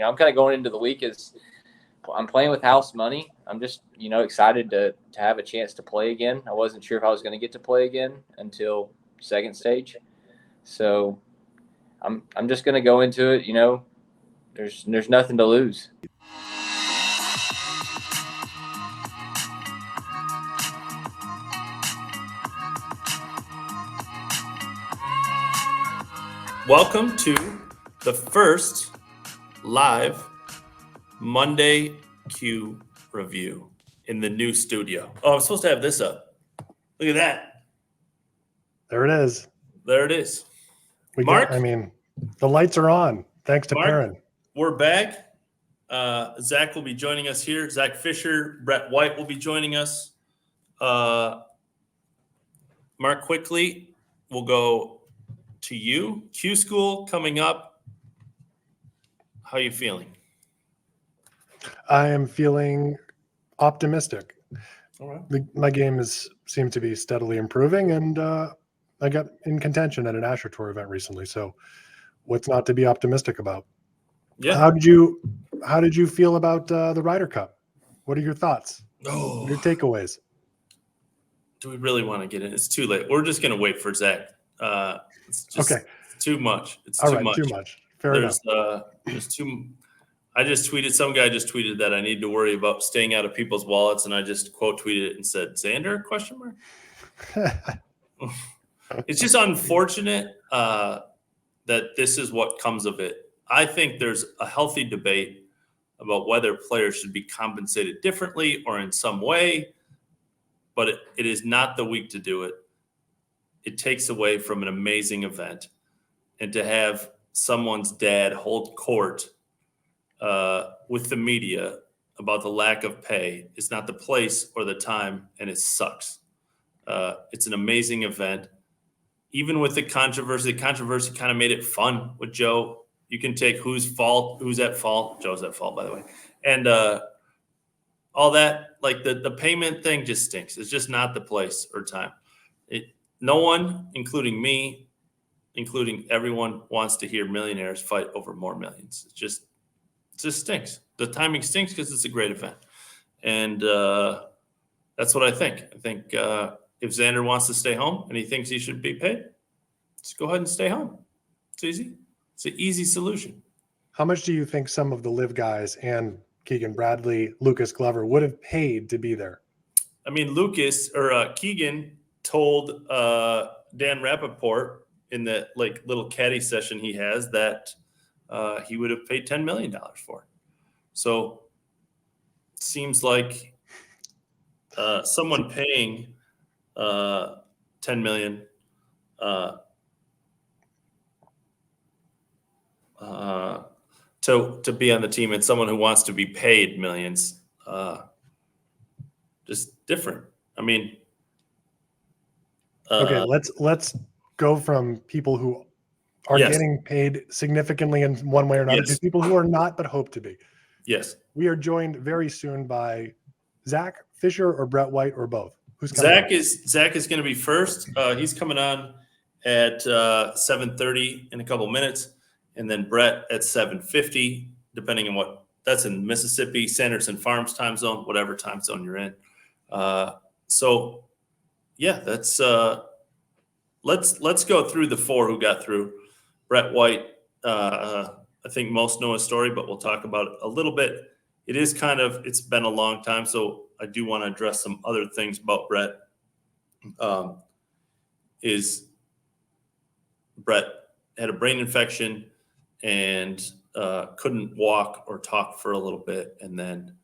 I'm kind of going into the week as I'm playing with house money. I'm just, excited to have a chance to play again. I wasn't sure if I was going to get to play again until second stage. So I'm just going to go into it, there's nothing to lose. Welcome to the first live Monday Q review in the new studio. Oh, I'm supposed to have this up. Look at that. There it is. There it is. Mark? The lights are on. Thanks to Perrin. We're back. Zack will be joining us here. Zack Fischer, Brett White will be joining us. Mark, quickly, we'll go to you. Q School coming up. How are you feeling? I am feeling optimistic. All right. My game seems to be steadily improving, and I got in contention at an Asher Tour event recently. So, what's not to be optimistic about? Yeah. How did you feel about the Ryder Cup? What are your thoughts? Oh. Your takeaways? Do we really want to get in? It's too late. We're just going to wait for Zack. It's just too much. It's All too right, much. Too much. Fair enough. There's too. I just tweeted. Some guy just tweeted that I need to worry about staying out of people's wallets, and I just quote tweeted it and said, "Xander?" ? It's just unfortunate that this is what comes of it. I think there's a healthy debate about whether players should be compensated differently or in some way, but it is not the week to do it. It takes away from an amazing event. And to have someone's dad hold court with the media about the lack of pay is not the place or the time, and it sucks. It's an amazing event. Even with the controversy kind of made it fun with Joe. You can take who's at fault. Joe's at fault, by the way. And all that, like the payment thing just stinks. It's just not the place or time. No one, including me, including everyone, wants to hear millionaires fight over more millions. It just stinks. The timing stinks because it's a great event. And that's what I think. I think if Xander wants to stay home and he thinks he should be paid, just go ahead and stay home. It's easy. It's an easy solution. How much do you think some of the live guys and Keegan Bradley, Lucas Glover would have paid to be there? I mean, Keegan told Dan Rappaport in that little caddy session he has that he would have paid $10 million for it. So it seems like someone paying $10 million to be on the team and someone who wants to be paid millions, just different. I mean, okay, let's go from people who are getting paid significantly in one way or another to people who are not but hope to be. Yes. We are joined very soon by Zack Fischer or Brett White or both. Who's coming? Zack is going to be first. He's coming on at 7:30 in a couple minutes, and then Brett at 7:50, depending on what that's in Mississippi, Sanderson Farms time zone, whatever time zone you're in. So yeah, that's let's go through the four who got through. Brett White, I think most know his story, but we'll talk about it a little bit. It's been a long time, so I do want to address some other things about Brett. Brett had a brain infection and couldn't walk or talk for a little bit, and then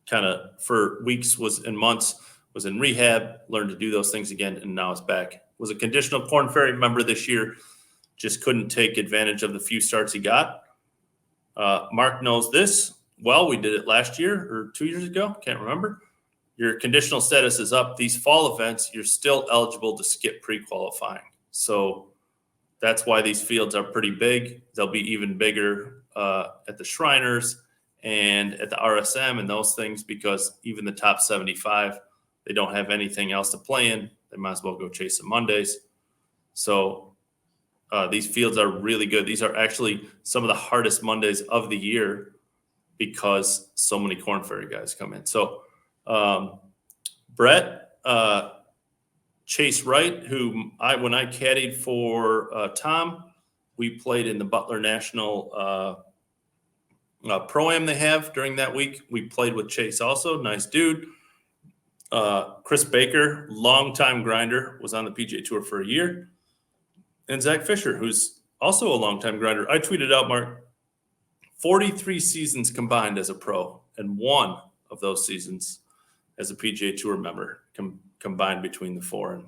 kind of for weeks and months was in rehab, learned to do those things again, and now is back. Was a conditional Corn Ferry member this year, just couldn't take advantage of the few starts he got. Mark knows this well. We did it last year or 2 years ago. Can't remember. Your conditional status is up. These fall events, you're still eligible to skip pre-qualifying. So that's why these fields are pretty big. They'll be even bigger at the Shriners and at the RSM and those things, because even the top 75, they don't have anything else to play in. They might as well go chase some Mondays. So These fields are really good. These are actually some of the hardest Mondays of the year because so many Corn Ferry guys come in. So Brett, Chase Wright, who when I caddied for Tom, we played in the Butler National Pro-Am they have during that week. We played with Chase also. Nice dude. Chris Baker, longtime grinder, was on the PGA Tour for a year. And Zack Fischer, who's also a longtime grinder. I tweeted out, Mark, 43 seasons combined as a pro, and one of those seasons as a PGA Tour member combined between the four. And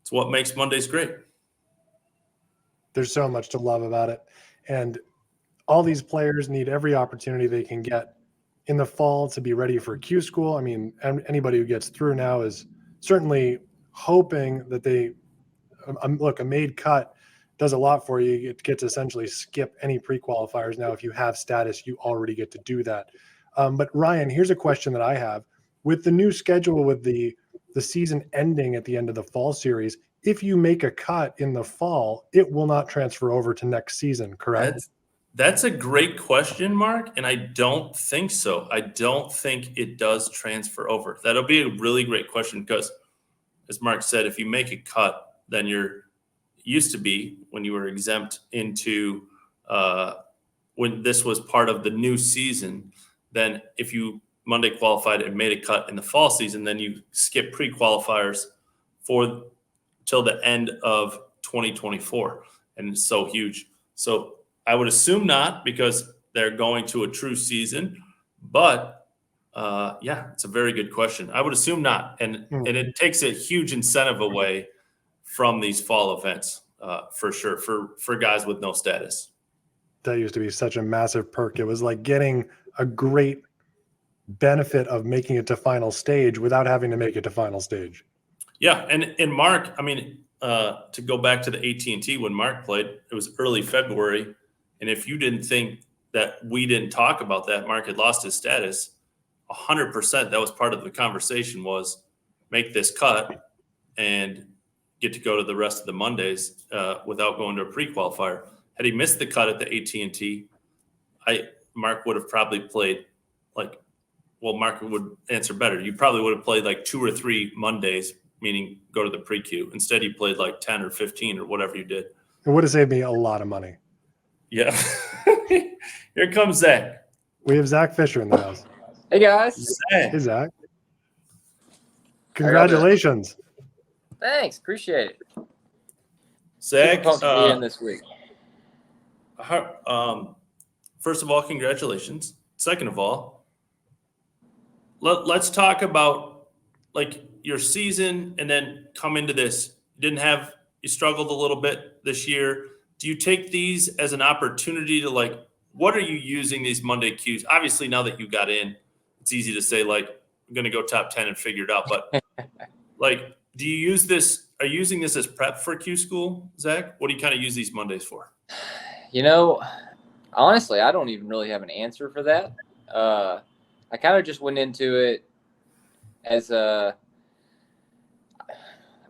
it's what makes Mondays great. There's so much to love about it. And all these players need every opportunity they can get in the fall to be ready for Q school. I mean, anybody who gets through now is certainly hoping that they look, a made cut does a lot for you. You get to essentially skip any pre-qualifiers. Now, if you have status, you already get to do that. But Ryan, here's a question that I have. With the new schedule, with the season ending at the end of the fall series, if you make a cut in the fall, it will not transfer over to next season, correct? That's a great question, Mark, and I don't think so. I don't think it does transfer over. That'll be a really great question because, as Mark said, if you make a cut, then used to be when you were exempt into when this was part of the new season, then if you Monday qualified and made a cut in the fall season, then you skip pre-qualifiers till the end of 2024. And it's so huge. So I would assume not because they're going to a true season, but it's a very good question. I would assume not. And it takes a huge incentive away from these fall events for sure, for guys with no status. That used to be such a massive perk. It was like getting a great benefit of making it to final stage without having to make it to final stage. Yeah. And Mark, I mean, to go back to the AT&T when Mark played, it was early February. And if you didn't think that we didn't talk about that, Mark had lost his status, 100%. That was part of the conversation was make this cut and get to go to the rest of the Mondays without going to a pre-qualifier. Had he missed the cut at the AT&T, Mark would have probably played Mark would answer better. You probably would have played like 2 or 3 Mondays, meaning go to the pre-Q. Instead, you played like 10 or 15 or whatever you did. It would have saved me a lot of money. Yeah. Here comes Zack. We have Zack Fischer in the house. Hey, guys. Hey, Zack. Congratulations. Thanks. Appreciate it. Zack, in this week. First of all, congratulations. Second of all, let's talk about like your season and then come into this. You struggled a little bit this year. Do you take these as an opportunity to what are you using these Monday Qs? Obviously, now that you got in, it's easy to say I'm going to go top 10 and figure it out. But do you use this? Are you using this as prep for Q school, Zack? What do you kind of use these Mondays for? Honestly, I don't even really have an answer for that. I kind of just went into it as I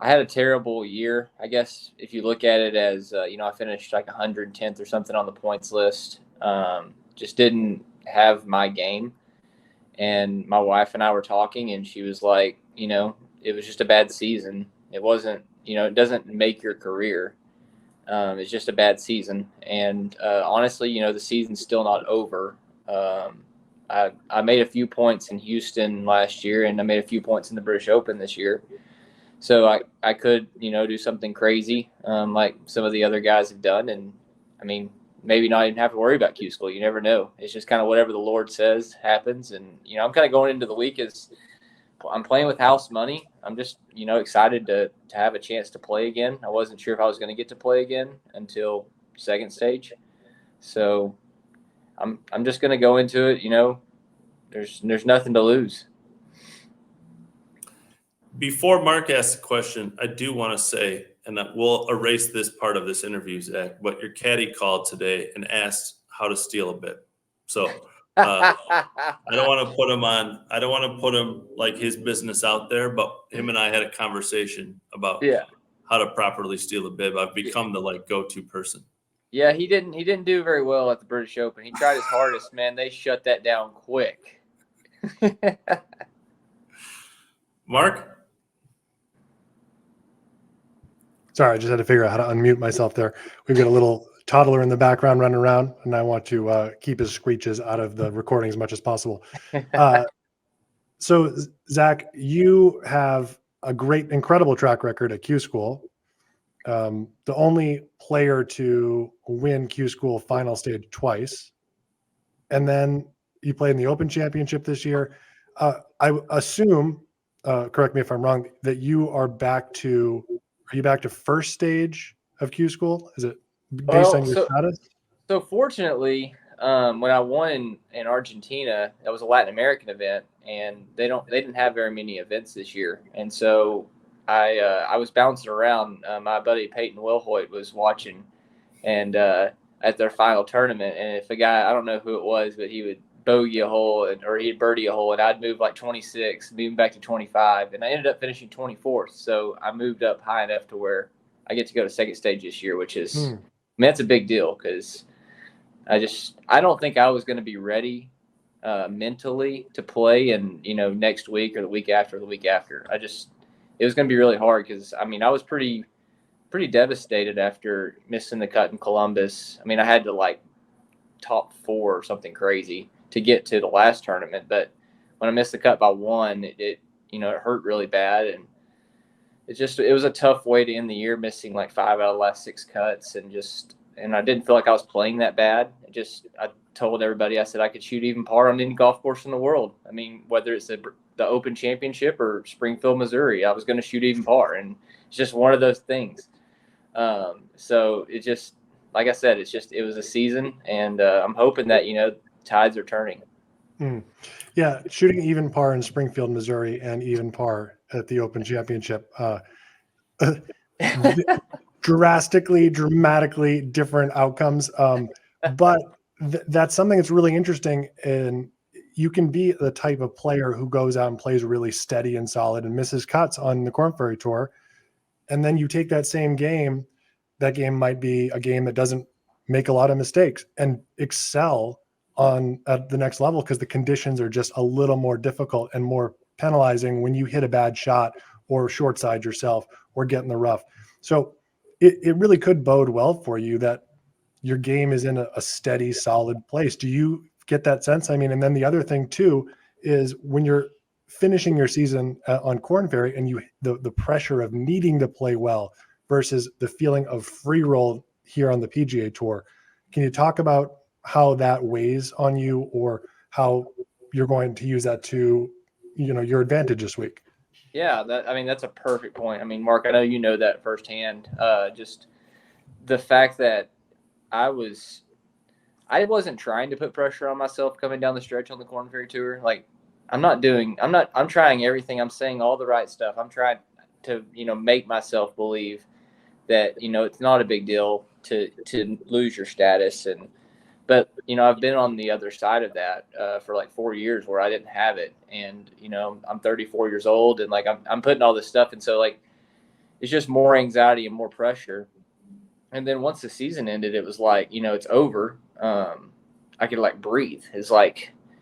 had a terrible year, I guess, if you look at it as, I finished like 110th or something on the points list. Just didn't have my game. And my wife and I were talking, and she was like, it was just a bad season. It wasn't, it doesn't make your career. It's just a bad season. And honestly, the season's still not over. I made a few points in Houston last year, and I made a few points in the British Open this year. So I could, do something crazy like some of the other guys have done. And, maybe not even have to worry about Q school. You never know. It's just kind of whatever the Lord says happens. And, I'm kind of going into the week as I'm playing with house money. I'm just, excited to have a chance to play again. I wasn't sure if I was going to get to play again until second stage. So I'm just going to go into it, there's nothing to lose. Before Mark asks a question, I do want to say, and we'll erase this part of this interview, Zack, but your caddy called today and asked how to steal a bit. So I don't want to put him on. I don't want to put him like his business out there, but him and I had a conversation about how to properly steal a bib. I've become the go-to person. Yeah, he didn't do very well at the British Open. He tried his hardest, man. They shut that down quick. Mark? Sorry, I just had to figure out how to unmute myself there. We've got a little toddler in the background running around, and I want to keep his screeches out of the recording as much as possible. So, Zach, you have a incredible track record at Q School. The only player to win Q School final stage twice. And then you played in the Open Championship this year. I assume, correct me if I'm wrong, that are you back to first stage of Q School? Is it based on your status? So fortunately, when I won in Argentina, that was a Latin American event, and they didn't have very many events this year. And so I was bouncing around. My buddy Peyton Wilhoit was watching, and at their final tournament, and if a guy, I don't know who it was, but he would bogey a hole or he'd birdie a hole, and I'd move 26, moving back to 25, and I ended up finishing 24th. So I moved up high enough to where I get to go to second stage this year, which is, I mean, that's a big deal because I don't think I was going to be ready mentally to play in, next week or the week after or the week after. It was going to be really hard because, I mean, I was pretty devastated after missing the cut in Columbus. I mean, I had to top 4 or something crazy to get to the last tournament. But when I missed the cut by 1, it hurt really bad. And it was a tough way to end the year, missing 5 out of the last 6 cuts. And I didn't feel like I was playing that bad. I told everybody, I said I could shoot even par on any golf course in the world. I mean, whether it's the Open Championship or Springfield, Missouri, I was going to shoot even par. And it's just one of those things. So it just, like I said, it was a season, and I'm hoping that, tides are turning. Yeah. Shooting even par in Springfield, Missouri, and even par at the Open Championship, dramatically different outcomes. But that's something that's really interesting. And you can be the type of player who goes out and plays really steady and solid and misses cuts on the Korn Ferry Tour. And then you take that same game, that game might be a game that doesn't make a lot of mistakes and excel at the next level because the conditions are just a little more difficult and more penalizing when you hit a bad shot or short side yourself or get in the rough. So it really could bode well for you that your game is in a steady, solid place. Do you get that sense? I mean, and then the other thing too is when you're finishing your season on Korn Ferry and the pressure of needing to play well versus the feeling of free roll here on the PGA Tour. Can you talk about how that weighs on you or how you're going to use that to, your advantage this week? Yeah, that's a perfect point. I mean, Mark, I know you know that firsthand. Just the fact that I wasn't trying to put pressure on myself coming down the stretch on the Korn Ferry Tour. I'm trying everything. I'm saying all the right stuff. I'm trying to, make myself believe that, it's not a big deal to lose your status. But I've been on the other side of that for 4 years where I didn't have it. And, I'm 34 years old and I'm putting all this stuff. And so it's just more anxiety and more pressure. And then once the season ended, it was it's over. I could breathe. It's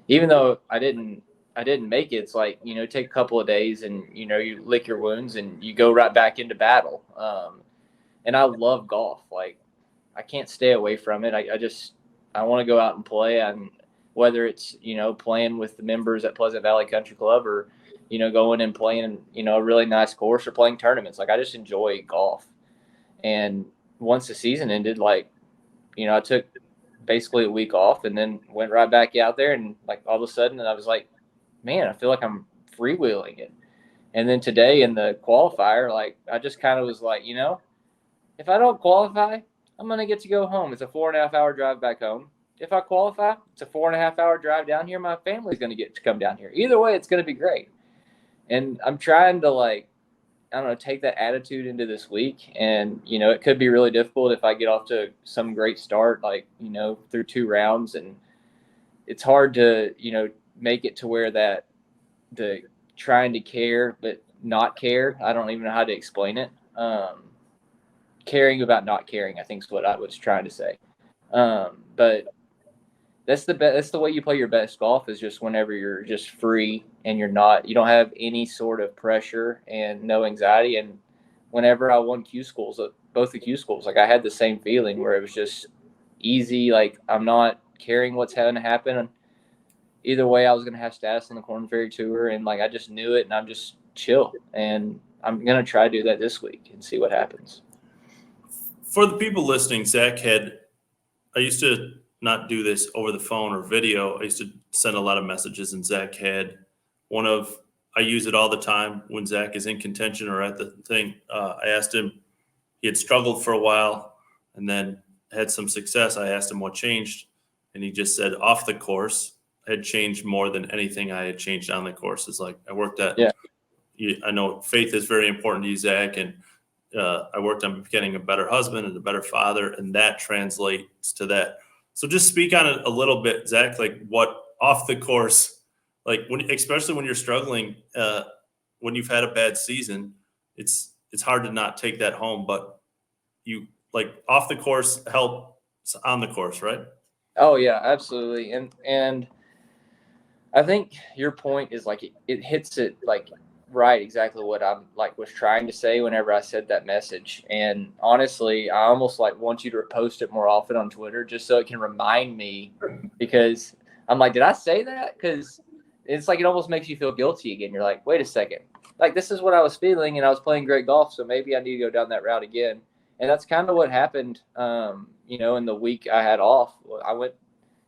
even though I didn't make it, it's take a couple of days and, you lick your wounds and you go right back into battle. And I love golf. I can't stay away from it. I want to go out and play. And whether it's, playing with the members at Pleasant Valley Country Club or, going and playing, a really nice course or playing tournaments. I just enjoy golf. And once the season ended, I took basically a week off and then went right back out there. And all of a sudden I was man, I feel like I'm freewheeling it. And then today in the qualifier, I just kind of was if I don't qualify, I'm going to get to go home. It's a 4.5 hour drive back home. If I qualify, it's a 4.5 hour drive down here. My family's going to get to come down here. Either way, it's going to be great. And I'm trying to take that attitude into this week. And, it could be really difficult if I get off to some great start, through 2 rounds. And it's hard to, make it to where that the trying to care, but not care. I don't even know how to explain it. caring about not caring, I think is what I was trying to say. But that's the way you play your best golf, is just whenever you're just free and you don't have any sort of pressure and no anxiety. And whenever I won Q schools, both the Q schools, like I had the same feeling where it was just easy. Like I'm not caring what's going to happen. Either way, I was going to have status on the Korn Ferry Tour, and like I just knew it, and I'm just chill. And I'm going to try to do that this week and see what happens. For the people listening, Zack I used to not do this over the phone or video. I used to send a lot of messages, and Zack had I use it all the time when Zack is in contention or at the thing. I asked him, he had struggled for a while and then had some success. I asked him what changed, and he just said off the course had changed more than anything I had changed on the course. It's like I worked at, I know faith is very important to you, Zack, and I worked on becoming a better husband and a better father, and that translates to that. So just speak on it a little bit, Zack, like what off the course, like especially when you're struggling, when you've had a bad season, it's hard to not take that home, but you like off the course helps on the course, right? Oh yeah, absolutely. And I think your point is like it hits it like right exactly what I'm like was trying to say whenever I said that message. And honestly, I almost like want you to post it more often on Twitter just so it can remind me, because I'm like, did I say that? Because it's like it almost makes you feel guilty again. You're like, wait a second, like this is what I was feeling, and I was playing great golf, so maybe I need to go down that route again. And that's kind of what happened. In the week I had off, I went,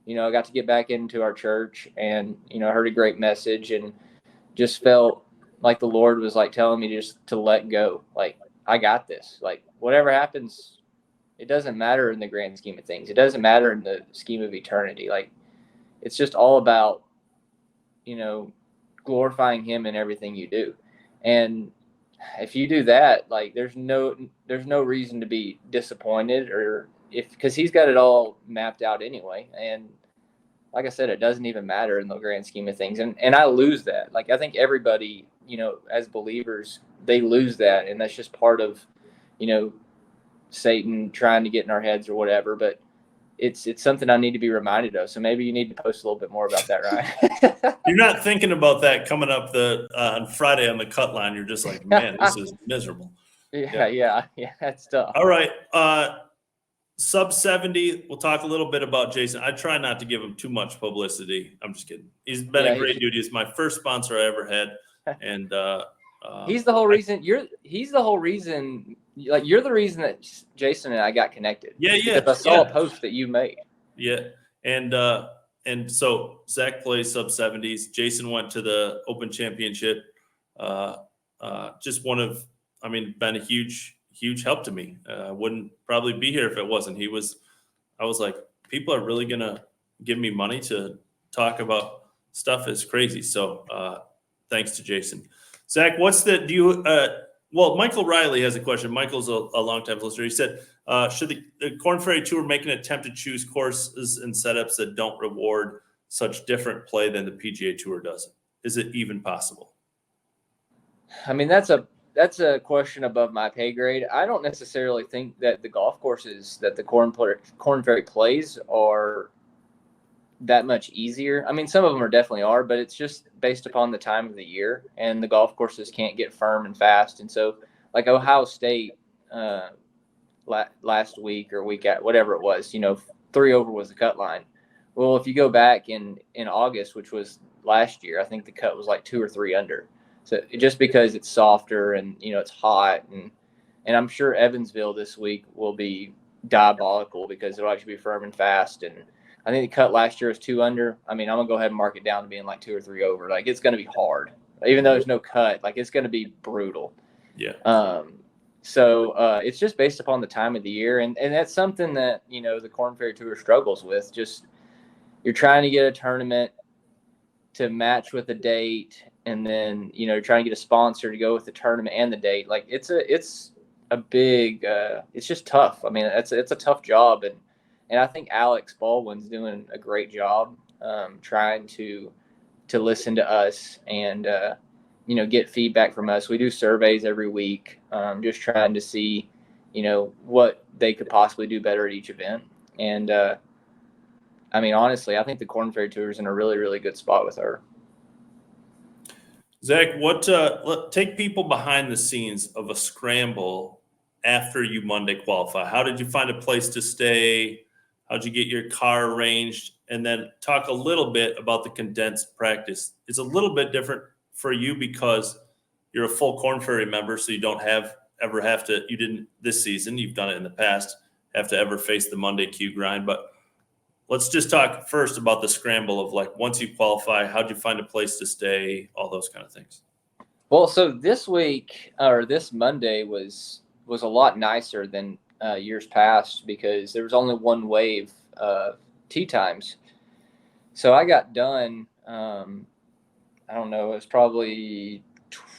I got to get back into our church, and heard a great message, and just felt like the Lord was like telling me just to let go. Like, I got this. Like, whatever happens, it doesn't matter in the grand scheme of things. It doesn't matter in the scheme of eternity. Like, it's just all about, glorifying Him in everything you do. And if you do that, like, there's no reason to be disappointed, or because He's got it all mapped out anyway. And like I said, it doesn't even matter in the grand scheme of things. And I lose that. Like, I think everybody, as believers, they lose that. And that's just part of, Satan trying to get in our heads or whatever. But it's something I need to be reminded of. So maybe you need to post a little bit more about that, Ryan. You're not thinking about that coming up on Friday on the cut line. You're just like, man, this is miserable. Yeah, that's tough. All right. Sub 70, we'll talk a little bit about Jason. I try not to give him too much publicity. I'm just kidding. He's been a great dude. He's my first sponsor I ever had. And he's the whole reason you're the reason that Jason and I got connected. Yeah. Because I saw a post that you made. Yeah. And so Zack plays sub 70s. Jason went to the Open Championship. Just been a huge help to me. I wouldn't probably be here if it wasn't. I was like, people are really going to give me money to talk about stuff is crazy. So thanks to Jason. Zack, Michael Riley has a question. Michael's a longtime listener. He said, should the Korn Ferry Tour make an attempt to choose courses and setups that don't reward such different play than the PGA Tour does? Is it even possible? I mean, that's a question above my pay grade. I don't necessarily think that the golf courses that the Korn Ferry plays are that much easier. I mean, some of them definitely are, but it's just based upon the time of the year, and the golf courses can't get firm and fast. And so, like Ohio State last week or week at whatever it was, 3 over was the cut line. Well, if you go back in August, which was last year, I think the cut was like 2 or 3 under. So just because it's softer and, it's hot, and I'm sure Evansville this week will be diabolical because it'll actually be firm and fast. And I think the cut last year was 2 under. I mean, I'm going to go ahead and mark it down to being like 2 or 3 over. Like, it's going to be hard. Even though there's no cut, like, it's going to be brutal. Yeah. So it's just based upon the time of the year. And that's something that, the Korn Ferry Tour struggles with. Just you're trying to get a tournament to match with a date, and then, trying to get a sponsor to go with the tournament and the date. Like, it's a big it's just tough. I mean, it's a tough job. And I think Alex Baldwin's doing a great job trying to listen to us and, get feedback from us. We do surveys every week, just trying to see, what they could possibly do better at each event. And I mean, honestly, I think the Korn Ferry Tour is in a really, really good spot with her. Zach, take people behind the scenes of a scramble after you Monday qualify. How did you find a place to stay? How did you get your car arranged? And then talk a little bit about the condensed practice. It's a little bit different for you because you're a full Korn Ferry member, so you don't you didn't this season, you've done it in the past, have to ever face the Monday Q grind. But let's just talk first about the scramble of like, once you qualify, how'd you find a place to stay, all those kind of things? Well, so this Monday was a lot nicer than years past because there was only one wave of tee times. So I got done, I don't know, it was probably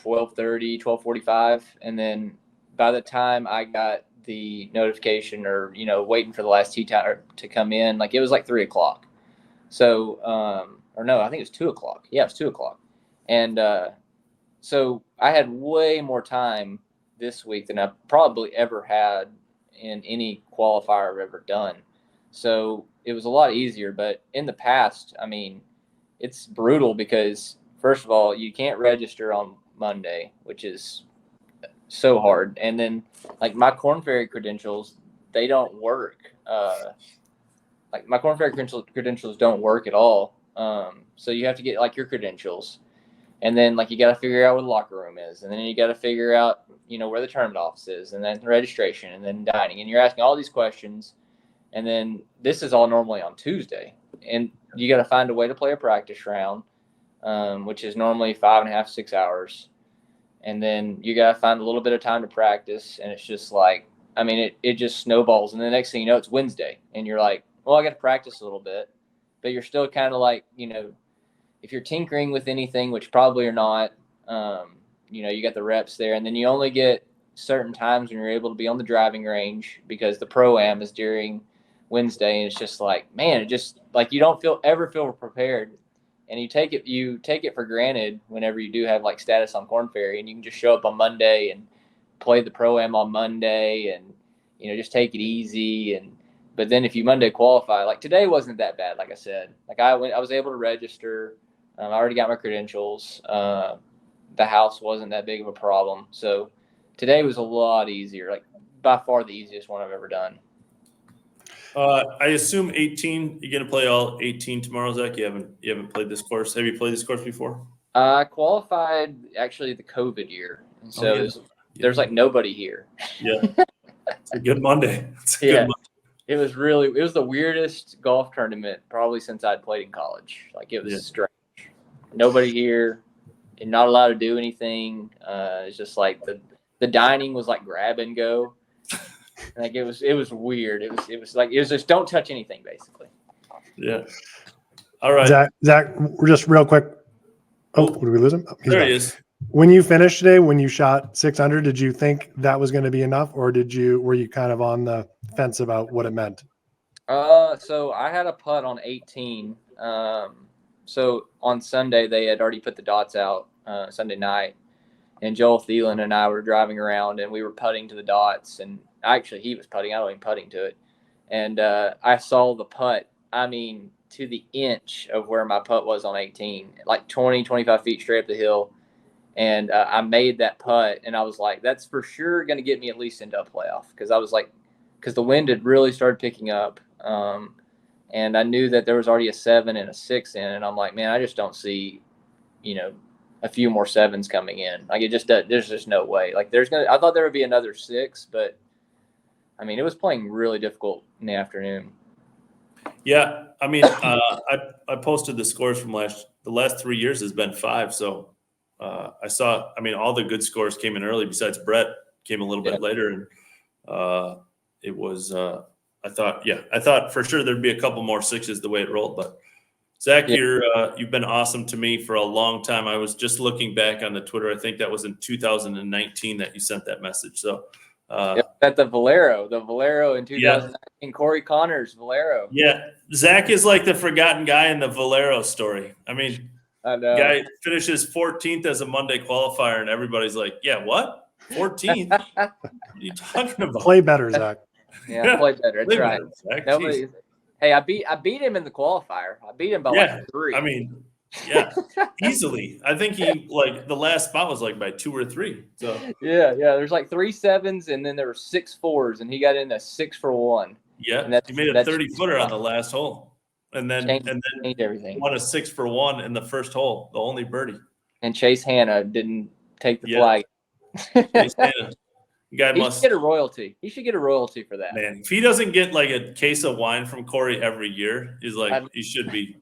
12:30, 12:45. And then by the time I got the notification or, waiting for the last tee time to come in, like it was like 3 o'clock. So, or no, I think it was 2 o'clock. Yeah, it was 2 o'clock. And so I had way more time this week than I've probably ever had in any qualifier I've ever done. So it was a lot easier. But in the past, I mean, it's brutal because, first of all, you can't register on Monday, which is so hard. And then like my Korn Ferry credentials, they don't work. Like my Korn Ferry credentials don't work at all. So you have to get like your credentials, and then like you got to figure out where the locker room is, and then you got to figure out where the tournament office is, and then registration, and then dining, and you're asking all these questions, and then this is all normally on Tuesday, and you got to find a way to play a practice round, which is normally 5.5, 6 hours. And then you got to find a little bit of time to practice. And it's just like, I mean, it just snowballs. And the next thing you know, it's Wednesday. And you're like, well, I got to practice a little bit. But you're still kind of like, if you're tinkering with anything, which probably you're not, you got the reps there. And then you only get certain times when you're able to be on the driving range because the Pro-Am is during Wednesday. And it's just like, man, it just like you don't ever feel prepared. And you take it for granted whenever you do have like status on Korn Ferry, and you can just show up on Monday and play the Pro-Am on Monday, and just take it easy. But then if you Monday qualify, like today wasn't that bad. Like I said, like I was able to register. I already got my credentials. The house wasn't that big of a problem, so today was a lot easier. Like by far the easiest one I've ever done. I assume 18. You're gonna play all 18 tomorrow, Zach. You haven't played this course. Have you played this course before? I qualified actually the COVID year, and so there's like nobody here. Yeah, it's a good Monday. Good Monday. It was the weirdest golf tournament probably since I'd played in college. Like it was strange. Nobody here, and not allowed to do anything. It's just like the dining was like grab and go. Like it was weird. It was just don't touch anything basically. Yeah. All right. Zach, just real quick. Oh, did we lose him? Oh, there he is. When you finished today, when you shot 600, did you think that was going to be enough, or were you kind of on the fence about what it meant? So I had a putt on 18. So on Sunday they had already put the dots out Sunday night, and Joel Thielen and I were driving around and we were putting to the dots, and actually he was putting. I wasn't putting to it, and I saw the putt. I mean, to the inch of where my putt was on 18, like 20, 25 feet straight up the hill. And I made that putt, and I was like, that's for sure going to get me at least into a playoff. Because the wind had really started picking up. And I knew that there was already a 7 and a 6 in, and I'm like, man, I just don't see, a few more 7s coming in. Like there's just no way. Like I thought there would be another 6, but I mean, it was playing really difficult in the afternoon. Yeah. I mean, I posted the scores from the last 3 years has been 5. So I saw, all the good scores came in early besides Brett came a little bit later. And it was, I thought for sure there'd be a couple more 6s the way it rolled, but Zach, you've been awesome to me for a long time. I was just looking back on the Twitter. I think that was in 2019 that you sent that message. So at the Valero in 2019, Corey Connors Valero. Yeah, Zach is like the forgotten guy in the Valero story. I mean, I know. Guy finishes 14th as a Monday qualifier, and everybody's like, "Yeah, what?" 14th. What are you talking about? Play better, Zach. Yeah, play better. That's Play right. better, Zach. Nobody. Jeez. Hey, I beat him in the qualifier. I beat him by like 3. I mean, yeah, easily. I think he the last spot was like by 2 or 3. So yeah. There's like 3 7s, and then there were 6 4s, and he got in a 6 for 1. yeah, And he made a 30-footer on the last hole, and then changed everything. Won a 6 for 1 in the first hole, the only birdie. And Chase Hanna didn't take the flag. Chase Hanna. Guy he should get a royalty. He should get a royalty for that. Man, if he doesn't get like a case of wine from Corey every year, he should be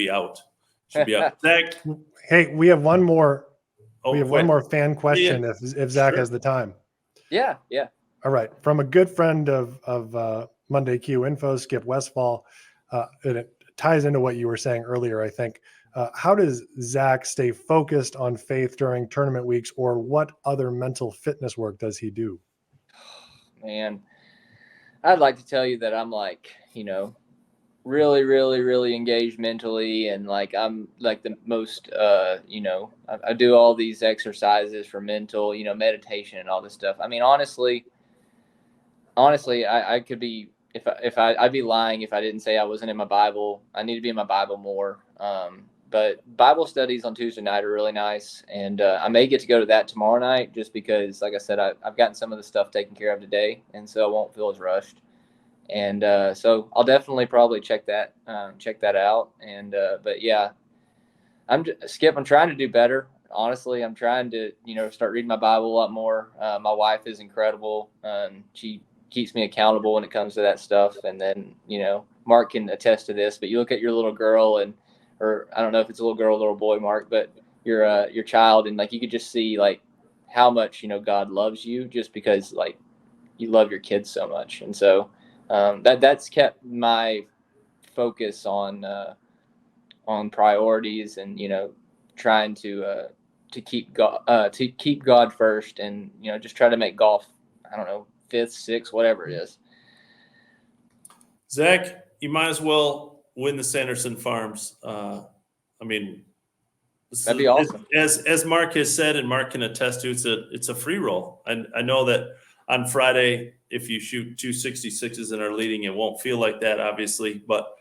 out. Should be out. Zach. Hey, we have one more. One more fan question if Zach has the time. Yeah. All right. From a good friend of Monday Q Info, Skip Westfall, and it ties into what you were saying earlier, I think. How does Zach stay focused on faith during tournament weeks, or what other mental fitness work does he do? Man, I'd like to tell you that I'm like, really, really, really engaged mentally. And like, I'm like the most, I do all these exercises for mental, meditation and all this stuff. I mean, honestly, I could be, I'd be lying if I didn't say I wasn't in my Bible. I need to be in my Bible more. But Bible studies on Tuesday night are really nice. And I may get to go to that tomorrow night just because, like I said, I've gotten some of the stuff taken care of today. And so I won't feel as rushed. And so I'll definitely probably check that out. And but yeah, Skip, I'm trying to do better. Honestly, I'm trying to, start reading my Bible a lot more. My wife is incredible. She keeps me accountable when it comes to that stuff. And then, Mark can attest to this, but you look at your little girl or I don't know if it's a little girl or little boy, Mark, but your child, and like you could just see like how much God loves you just because like you love your kids so much. And so that's kept my focus on priorities and trying to keep God first, and just try to make golf, I don't know, 5th, 6th, whatever it is. Zach, you might as well win the Sanderson Farms. I mean, that'd be awesome. As Mark has said, and Mark can attest to, it's a free roll. And I know that on Friday, if you shoot 266s and are leading, it won't feel like that, obviously, but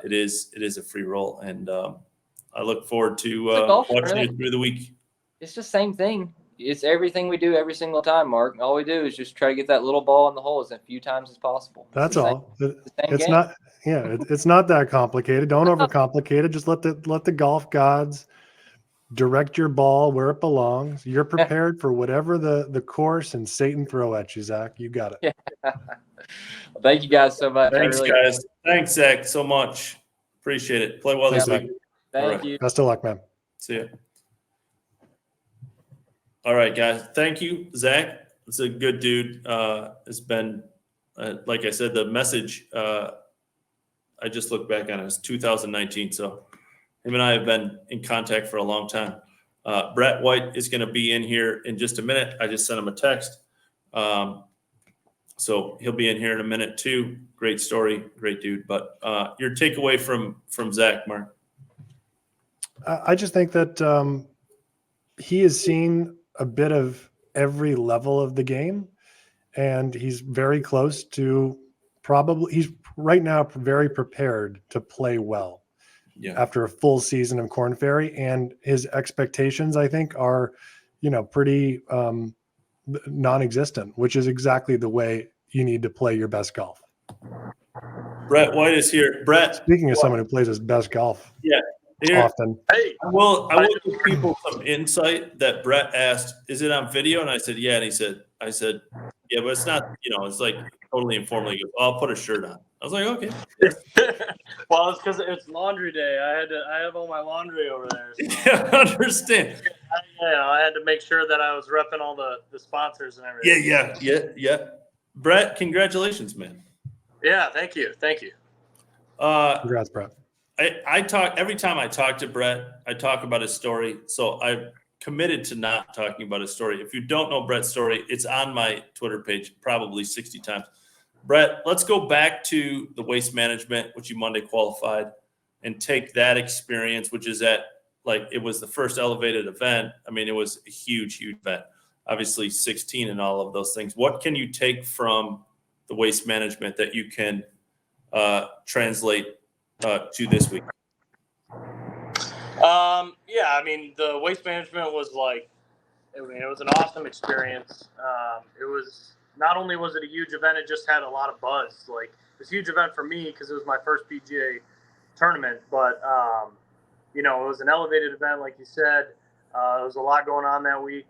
it is a free roll. And I look forward to watching you through the week. It's the same thing. It's everything we do every single time, Mark. All we do is just try to get that little ball in the hole as few times as possible. That's all. It's not. Yeah, it's not that complicated. Don't overcomplicate it. Just let the golf gods direct your ball where it belongs. You're prepared for whatever the course and Satan throw at you, Zach. You got it. Well, thank you guys so much. Thanks, guys. Thanks, Zach, so much. Appreciate it. Play well this week. Thank you. Best of luck, man. See ya. All right, guys. Thank you, Zach. It's a good dude. It's been, like I said, the message I just looked back on it was 2019. So him and I have been in contact for a long time. Brett White is going to be in here in just a minute. I just sent him a text. So he'll be in here in a minute too. Great story, great dude. But your takeaway from Zach, Mark? I just think that he has seen a bit of every level of the game, and he's very close to he's right now very prepared to play well after a full season of Korn Ferry. And his expectations, I think, are, pretty non-existent, which is exactly the way you need to play your best golf. Brett White is here. Brett, speaking of someone who plays his best golf. Yeah. Here, often. Hey, I will give people some insight that Brett asked, is it on video? And I said, yeah. And I said, yeah, but it's not, it's like totally informally. He goes, I'll put a shirt on. I was like, okay. Well, it's because it's laundry day. I have all my laundry over there. So. Yeah, I understand. I had to make sure that I was repping all the sponsors and everything. Yeah. Brett, congratulations, man. Yeah, thank you. Congrats, Brett. I talk every time I talk to Brett, I talk about his story. So I've committed to not talking about his story. If you don't know Brett's story, it's on my Twitter page probably 60 times. Brett, let's go back to the Waste Management, which you Monday qualified, and take that experience, which is it was the first elevated event. I mean, it was a huge event. obviously 16 and all of those things. What can you take from the waste management that you can translate to this week? Yeah, I mean, the waste management was like, I mean, it was an awesome experience. It was, not only was it a huge event, it just had a lot of buzz. Like, it was a huge event for me because it was my first PGA tournament, but you know, it was an elevated event, like you said. There was a lot going on that week.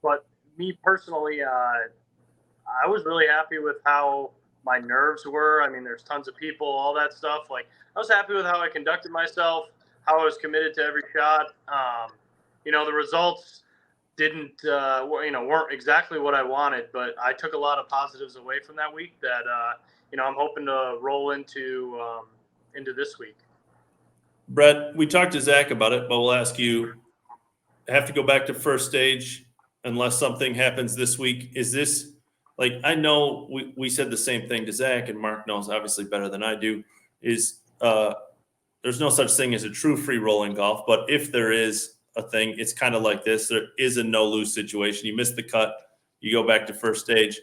But me personally, I was really happy with how my nerves were. I mean, there's tons of people, all that stuff. Like, I was happy with how I conducted myself, how I was committed to every shot. You know, the results didn't, you know, weren't exactly what I wanted, but I took a lot of positives away from that week that, you know, I'm hoping to roll into this week. Brett, we talked to Zack about it, but we'll ask you, have to go back to first stage unless something happens this week. Is this, like, I know we said the same thing to Zack, and Mark knows obviously better than I do, is there's no such thing as a true free roll in golf, but if there is a thing, it's kind of like this. There is a no-lose situation. You miss the cut, you go back to first stage.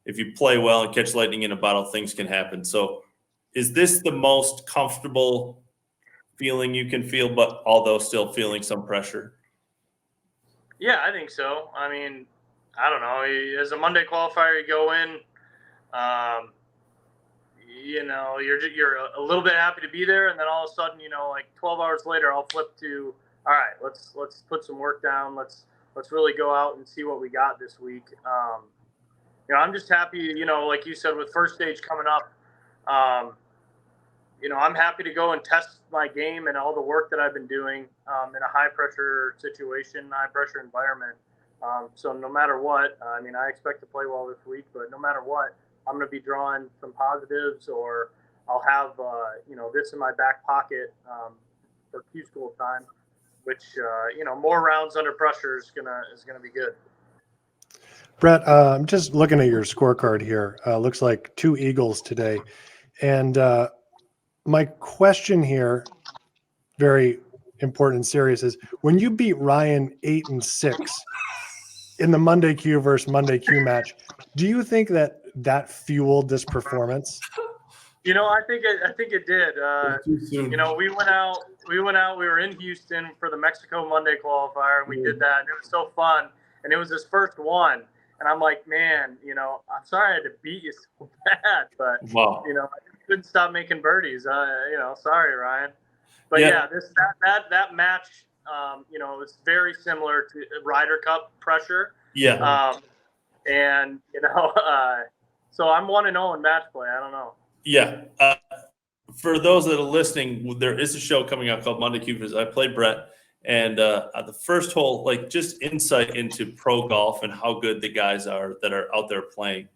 If you play well and catch lightning in a bottle, things can happen. So is this the most comfortable feeling you can feel, but although still feeling some pressure? Yeah, I think so. I mean, I don't know. As a Monday qualifier, you go in, you know, you're a little bit happy to be there, and then all of a sudden, you know, like 12 hours later, I'll flip to, all right, let's put some work down. Let's really go out and see what we got this week. You know, I'm just happy, you know, like you said, with first stage coming up. You know, I'm happy to go and test my game and all the work that I've been doing in a high pressure situation, high pressure environment. So no matter what, I mean, I expect to play well this week, but no matter what, I'm going to be drawing some positives, or I'll have, you know, this in my back pocket for Q school time, which, you know, more rounds under pressure is gonna be good. Brett, I'm just looking at your scorecard here. Looks like 2 eagles today. And my question here, very important and serious, is when you beat Ryan 8-6 in the Monday Q versus Monday Q match, do you think that fueled this performance? You know, I think it did. You know, we went out. We were in Houston for the Mexico Monday qualifier, and we did that, and it was so fun. And it was his first one, and I'm like, man, you know, I'm sorry I had to beat you so bad, but Wow. you know, I couldn't stop making birdies. You know, sorry, Ryan. But yeah, that match, you know, it's very similar to Ryder Cup pressure. Yeah. And you know, so I'm 1-0 in match play. I don't know. Yeah. For those that are listening, there is a show coming out called Monday QInfo. I play Brett, and the first hole, like, just insight into pro golf and how good the guys are that are out there playing.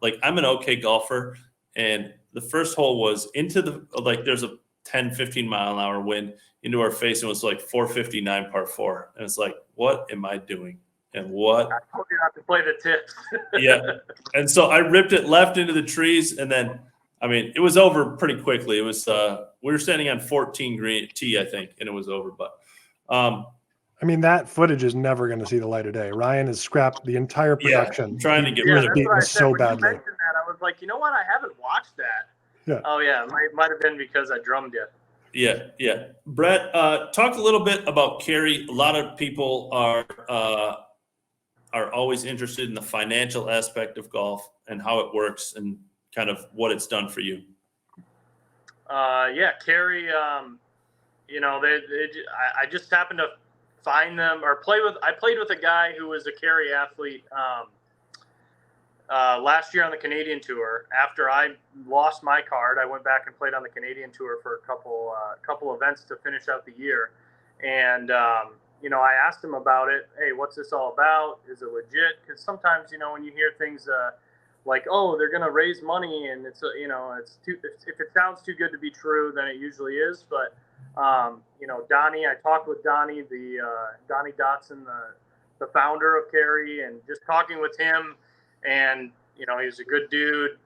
Like, I'm an okay golfer, and the first hole was into the, like, there's a 10, 15 mile an hour wind into our face, and it was like 459 par 4. And it's like, what am I doing? And what? I told you not to play the tips. Yeah. And so I ripped it left into the trees, and then, I mean, it was over pretty quickly. It was we were standing on 14 green tee, I think, and it was over. But I mean, that footage is never going to see the light of day. Ryan has scrapped the entire production. I'm trying to get he was rid of beaten what I said. so When badly. you mentioned that, I was like, you know what? I haven't watched that. Yeah. Oh yeah, it might have been because I drummed you. Yeah. Brett, talk a little bit about Carey. A lot of people are always interested in the financial aspect of golf and how it works and kind of what it's done for you. Yeah, Carey. You know, I just happened to find them or play with. I played with a guy who was a Carey athlete last year on the Canadian Tour. After I lost my card, I went back and played on the Canadian Tour for a couple events to finish out the year. And you know, I asked him about it. Hey, what's this all about? Is it legit? Because sometimes, you know, when you hear things like, oh, they're going to raise money, and it's you know, if it sounds too good to be true, then it usually is. But you know, Donnie, I talked with Donnie, Donnie Dotson, the founder of Carey, and just talking with him, and you know, he's a good dude.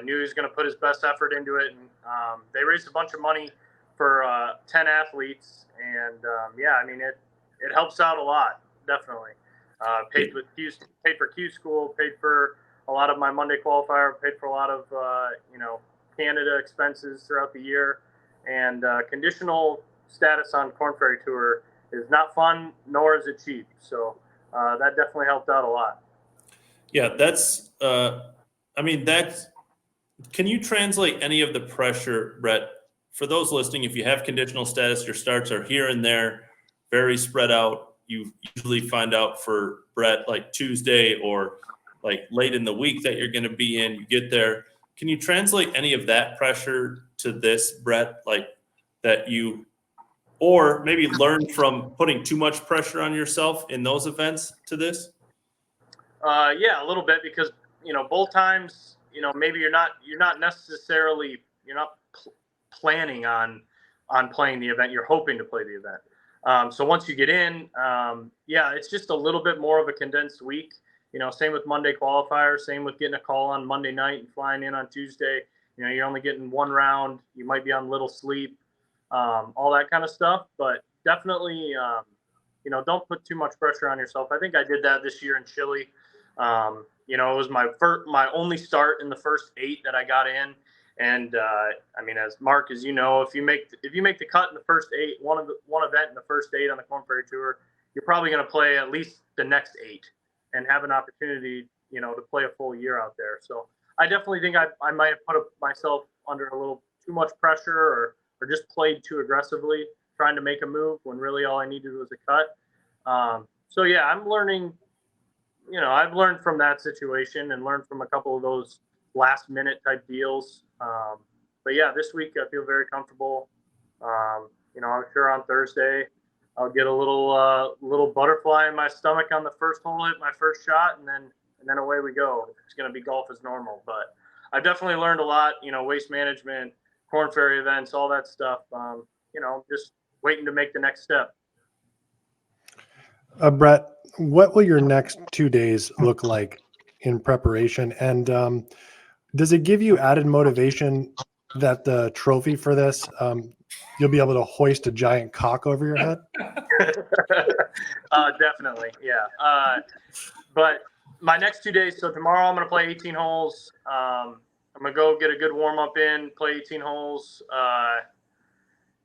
Knew he was going to put his best effort into it, and they raised a bunch of money for 10 athletes, and yeah, I mean, it helps out a lot. definitely. Paid for Q school, paid for a lot of my Monday qualifier, paid for a lot of Canada expenses throughout the year, and conditional status on Korn Ferry Tour is not fun, nor is it cheap. So that definitely helped out a lot. Yeah, that's. That's. Can you translate any of the pressure, Brett? For those listening, if you have conditional status, your starts are here and there, very spread out. You usually find out for Brett like Tuesday or like late in the week that you're going to be in. You get there. Can you translate any of that pressure to this, Brett? Like that you, or maybe learn from putting too much pressure on yourself in those events to this? Yeah, a little bit, because both times, maybe you're not necessarily planning on playing the event. You're hoping to play the event. So once you get in, it's just a little bit more of a condensed week. Same with Monday qualifier, same with getting a call on Monday night and flying in on Tuesday. You're only getting one round. You might be on little sleep, all that kind of stuff. But definitely, don't put too much pressure on yourself. I think I did that this year in Chile. It was my only start in the first 8 that I got in. And as Mark, as you know, if you make the cut in the first 8, one event in the first 8 on the Korn Ferry Tour, you're probably going to play at least the next 8 and have an opportunity, to play a full year out there. So I definitely think I might have put myself under a little too much pressure, or just played too aggressively, trying to make a move when really all I needed was a cut. I'm learning. I've learned from that situation and learned from a couple of those last minute type deals. This week I feel very comfortable. I'm sure on Thursday I'll get a little butterfly in my stomach on the first hole, hit my first shot, and then away we go. It's going to be golf as normal, but I've definitely learned a lot, waste management, Korn Ferry events, all that stuff. Just waiting to make the next step. Brett, what will your next 2 days look like in preparation? And does it give you added motivation that the trophy for this, you'll be able to hoist a giant cock over your head? Definitely, yeah. But my next 2 days, so tomorrow I'm going to play 18 holes. I'm going to go get a good warm-up in, play 18 holes,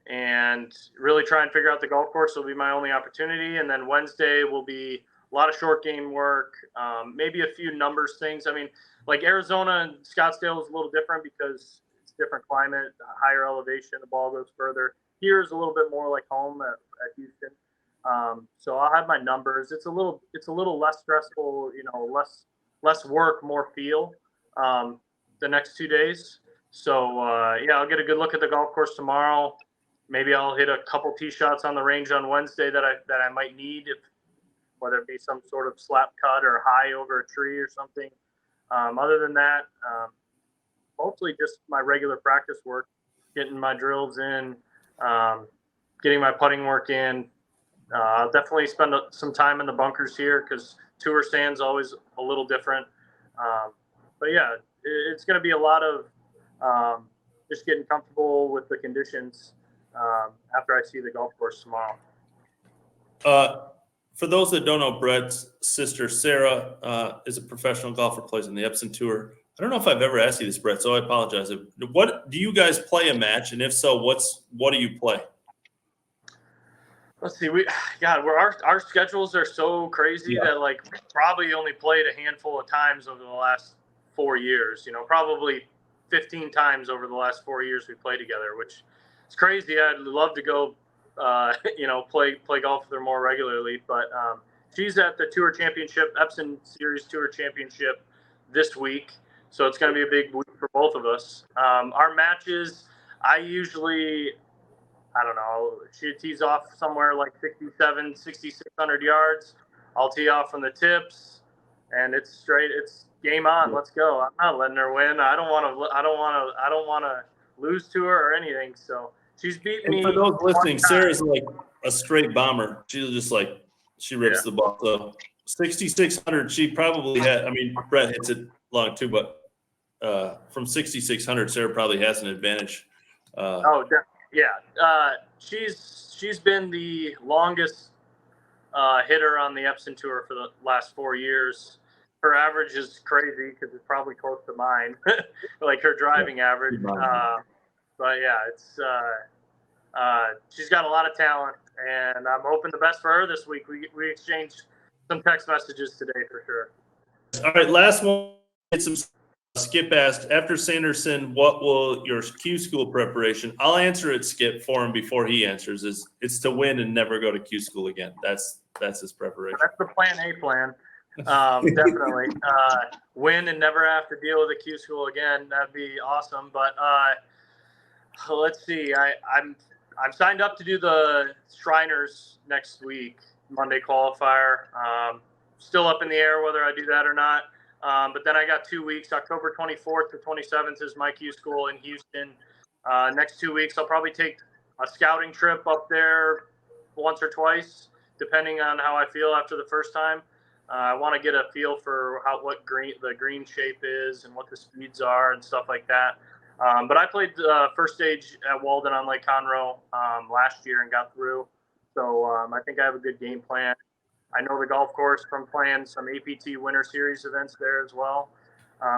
and really try and figure out the golf course will be my only opportunity. And then Wednesday will be a lot of short game work, maybe a few numbers things. Like Arizona and Scottsdale is a little different because it's different climate, higher elevation, the ball goes further. Here is a little bit more like home at Houston. So I'll have my numbers. It's a little less stressful, less work, more feel the next 2 days. So I'll get a good look at the golf course tomorrow. Maybe I'll hit a couple tee shots on the range on Wednesday that I might need, whether it be some sort of slap cut or high over a tree or something. Other than that, hopefully just my regular practice work, getting my drills in, getting my putting work in. I'll definitely spend some time in the bunkers here because tour stand's always a little different. It's going to be a lot of just getting comfortable with the conditions after I see the golf course tomorrow. For those that don't know, Brett's sister, Sarah, is a professional golfer, plays on the Epson Tour. I don't know if I've ever asked you this, Brett, so I apologize. What do you guys play a match? And if so, what do you play? Let's see. Our schedules are so crazy that we probably only played a handful of times over the last 4 years. Probably 15 times over the last 4 years we played together, which is crazy. I'd love to go, play golf with her more regularly. But she's at the Tour Championship, Epson Series Tour Championship this week, so it's going to be a big week for both of us. Our matches, I usually, I don't know, she tees off somewhere like 6,600 yards. I'll tee off from the tips, and it's game on. Let's go. I'm not letting her win. I don't want to lose to her or anything. So she's beat me. And for those listening, Sarah's like a straight bomber. She's just she rips the ball. So 6,600, she probably had. Brett hits it long too, but from 6,600, Sarah probably has an advantage. She's been the longest hitter on the Epson Tour for the last 4 years. Her average is crazy because it's probably close to mine, like her driving average. But yeah, it's she's got a lot of talent, and I'm hoping the best for her this week. We exchanged some text messages today for sure. All right, last one. Get some. Skip asked, after Sanderson, what will your Q school preparation? I'll answer it, Skip, for him before he answers. It's to win and never go to Q school again. That's his preparation. That's the plan A plan. Definitely. Win and never have to deal with a Q school again. That'd be awesome. But let's see. I'm signed up to do the Shriners next week, Monday qualifier. Still up in the air whether I do that or not. But then I got 2 weeks. October 24th to 27th is my Q school in Houston. Next 2 weeks, I'll probably take a scouting trip up there once or twice, depending on how I feel after the first time. I want to get a feel for what the green shape is and what the speeds are and stuff like that. But I played the first stage at Walden on Lake Conroe last year and got through. So I think I have a good game plan. I know the golf course from playing some APT Winter Series events there as well.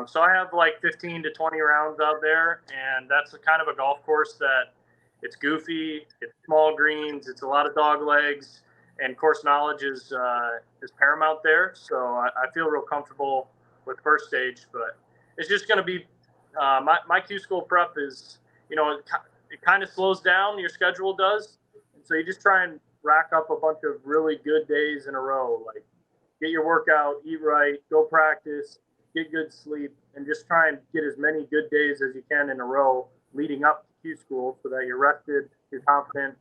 So I have like 15 to 20 rounds out there, and that's kind of a golf course that it's goofy, it's small greens, it's a lot of dog legs, and course knowledge is paramount there. So I feel real comfortable with first stage, but it's just going to be my Q school prep is, it kind of slows down, your schedule does. And so you just try and rack up a bunch of really good days in a row, like get your workout, eat right, go practice, get good sleep, and just try and get as many good days as you can in a row leading up to Q school so that you're rested, you're confident,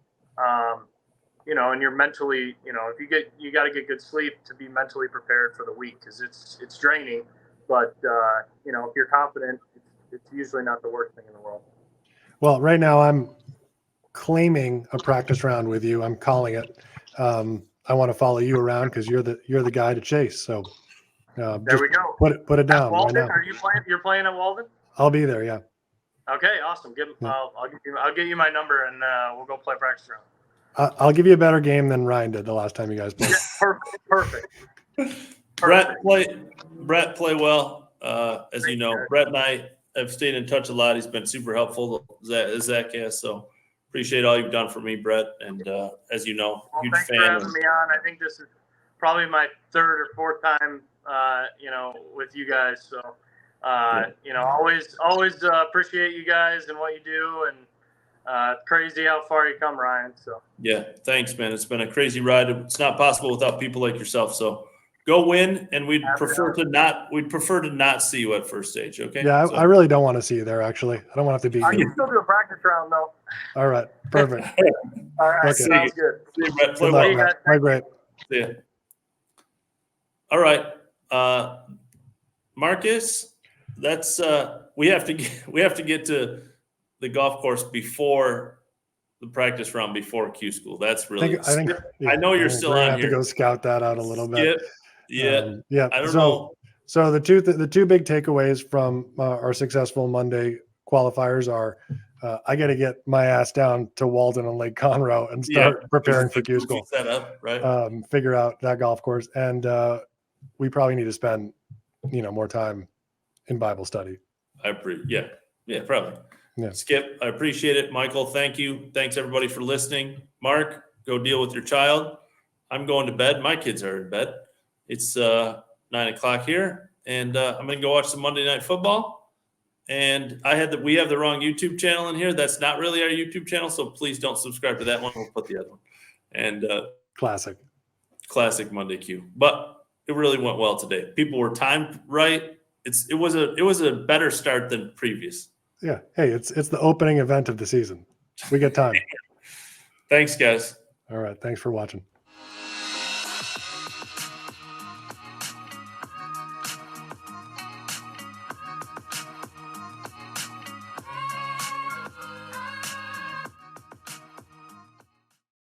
and you're mentally, if you got to get good sleep to be mentally prepared for the week because it's draining. But, if you're confident, it's usually not the worst thing in the world. Well, right now I'm claiming a practice round with you. I'm calling it. I want to follow you around because you're the guy to chase. So there we go. Put it down. Walden, are you playing? You're playing at Walden? I'll be there. Yeah. Okay, awesome. I'll get you my number and we'll go play practice round. I'll give you a better game than Ryan did the last time you guys played. Yeah, perfect. Brett play well. As you know, Brett and I have stayed in touch a lot. He's been super helpful, Zack has. So appreciate all you've done for me, Brett. And as you know, huge thanks fan. For having me on. I think this is probably my third or fourth time, with you guys. So, always appreciate you guys and what you do. And crazy how far you come, Ryan. So yeah, thanks, man. It's been a crazy ride. It's not possible without people like yourself. So go win, and we'd prefer to not see you at first stage. Okay. Yeah, I really don't want to see you there. Actually, I don't want to have to beat I you. can still do a practice round though. All right, perfect. All right, Okay. sounds good. See you, Brett. Play Good luck, well. Matt. Play great. See ya. All right, Marcus. That's we have to get to the golf course before the practice round before Q school. That's really. I know you're still on here. Have to go scout that out a little bit. Yeah. Yeah. I don't know. So the two big takeaways from our successful Monday qualifiers are I got to get my ass down to Walden and Lake Conroe and start preparing for Q school. Set up, right? Figure out that golf course, and we probably need to spend more time in Bible study. Probably. Yeah. Skip, I appreciate it. Michael, thank you. Thanks everybody for listening. Mark, go deal with your child. I'm going to bed. My kids are in bed. It's 9:00 here, and I'm going to go watch some Monday Night Football. And we have the wrong YouTube channel in here. That's not really our YouTube channel, so please don't subscribe to that one. We'll put the other one. And classic Monday Q. But it really went well today. People were timed right. It was a better start than previous. Yeah. Hey, it's the opening event of the season. We get time. Thanks, guys. All right. Thanks for watching.